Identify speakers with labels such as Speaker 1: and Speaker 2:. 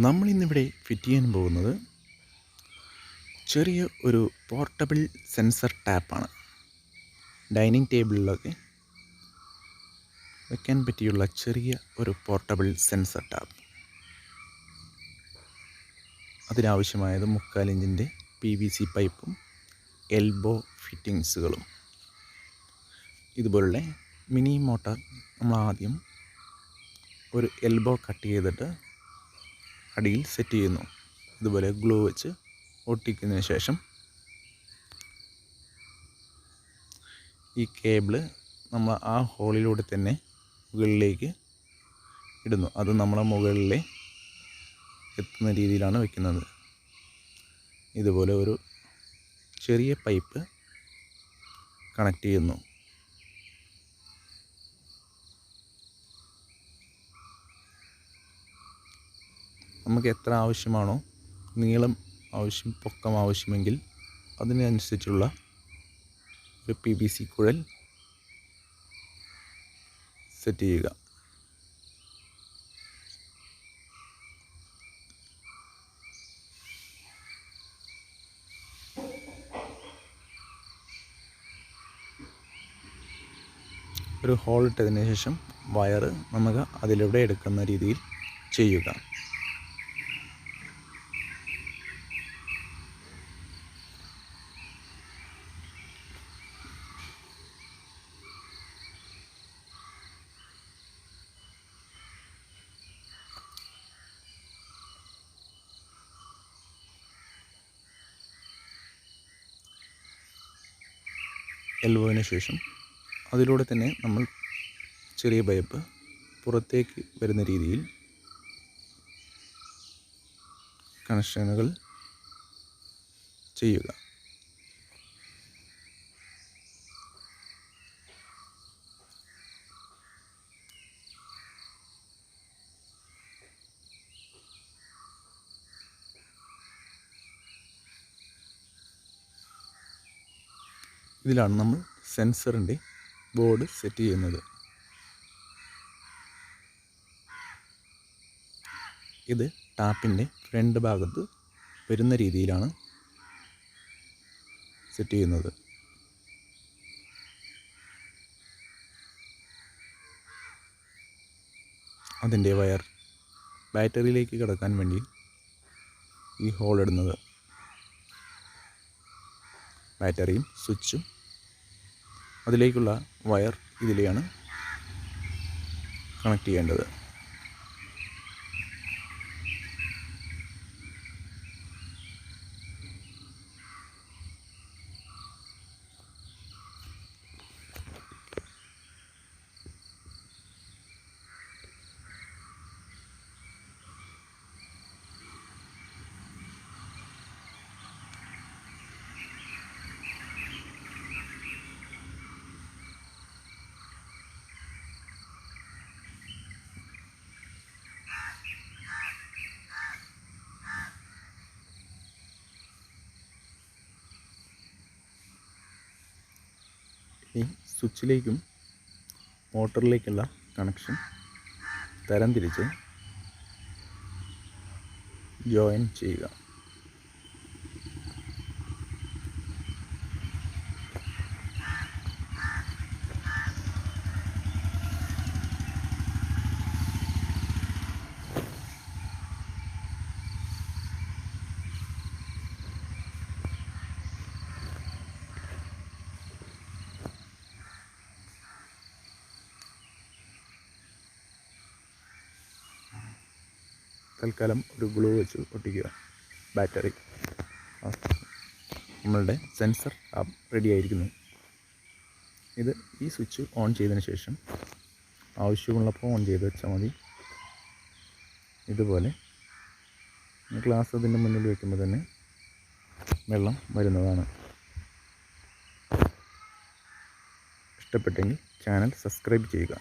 Speaker 1: നമ്മളിന്നിവിടെ fit ചെയ്യാൻ പോകുന്നത് ചെറിയ ഒരു പോർട്ടബിൾ സെൻസർ ടാപ്പാണ്. ഡൈനിങ് ടേബിളിലൊക്കെ വയ്ക്കാൻ പറ്റിയുള്ള ചെറിയ ഒരു പോർട്ടബിൾ സെൻസർ ടാപ്പ്. അതിനാവശ്യമായത് 3/4 ഇഞ്ചിൻ്റെ PVC പൈപ്പും എൽബോ ഫിറ്റിങ്സുകളും. ഇതുപോലുള്ള മിനി മോട്ടർ നമ്മൾ ആദ്യം ഒരു എൽബോ കട്ട് ചെയ്തിട്ട് അടിയിൽ സെറ്റ് ചെയ്യുന്നു. ഇതുപോലെ ഗ്ലൂ വെച്ച് ഒട്ടിക്കുന്നതിന് ശേഷം ഈ കേബിള് നമ്മൾ ആ ഹോളിലൂടെ തന്നെ മുകളിലേക്ക് ഇടുന്നു. അത് നമ്മളെ മുകളിലെ എത്തുന്ന രീതിയിലാണ് വയ്ക്കുന്നത്. ഇതുപോലെ ഒരു ചെറിയ പൈപ്പ് കണക്ട് ചെയ്യുന്നു. നമുക്ക് എത്ര ആവശ്യമാണോ നീളം പൊക്കം ആവശ്യമെങ്കിൽ അതിനനുസരിച്ചുള്ള ഒരു PVC കുഴൽ സെറ്റ് ചെയ്യുക. ഒരു ഹോൾ ഇട്ടതിന് ശേഷം വയറ് നമുക്ക് അതിലൂടെ എടുക്കുന്ന രീതിയിൽ ചെയ്യുക. എൽബോവിന് ശേഷം അതിലൂടെ തന്നെ നമ്മൾ ചെറിയ പൈപ്പ് പുറത്തേക്ക് വരുന്ന രീതിയിൽ കണക്ഷനുകൾ ചെയ്യുക. ഇതിലാണ് നമ്മൾ സെൻസറിൻ്റെ ബോർഡ് സെറ്റ് ചെയ്യുന്നത്. ഇത് ടാപ്പിൻ്റെ ഫ്രണ്ട് ഭാഗത്ത് വരുന്ന രീതിയിലാണ് സെറ്റ് ചെയ്യുന്നത്. അതിൻ്റെ വയർ ബാറ്ററിയിലേക്ക് കിടക്കാൻ വേണ്ടി ഈ ഹോൾ ഇടുന്നത്. ബാറ്ററിയും സ്വിച്ചും അതിലേക്കുള്ള വയർ ഇതിലെയാണ് കണക്ട് ചെയ്യേണ്ടത്. ഈ സ്വിച്ചിലേക്കും മോട്ടറിലേക്കുള്ള കണക്ഷൻ തരംതിരിച്ച് ജോയിൻ ചെയ്യുക. തൽക്കാലം ഒരു ഗ്ലൂ വെച്ച് ഒട്ടിക്കുക. ബാറ്ററി നമ്മളുടെ സെൻസർ ആപ്പ് റെഡി ആയിരിക്കുന്നു. ഈ സ്വിച്ച് ഓൺ ചെയ്തതിന് ശേഷം ആവശ്യമുള്ളപ്പോൾ ഓൺ ചെയ്ത് വെച്ചാൽ മതി. ഇതുപോലെ ഗ്ലാസ് അതിൻ്റെ മുന്നിൽ വയ്ക്കുമ്പോൾ തന്നെ വെള്ളം വരുന്നതാണ്. ഇഷ്ടപ്പെട്ടെങ്കിൽ ചാനൽ സബ്സ്ക്രൈബ് ചെയ്യുക.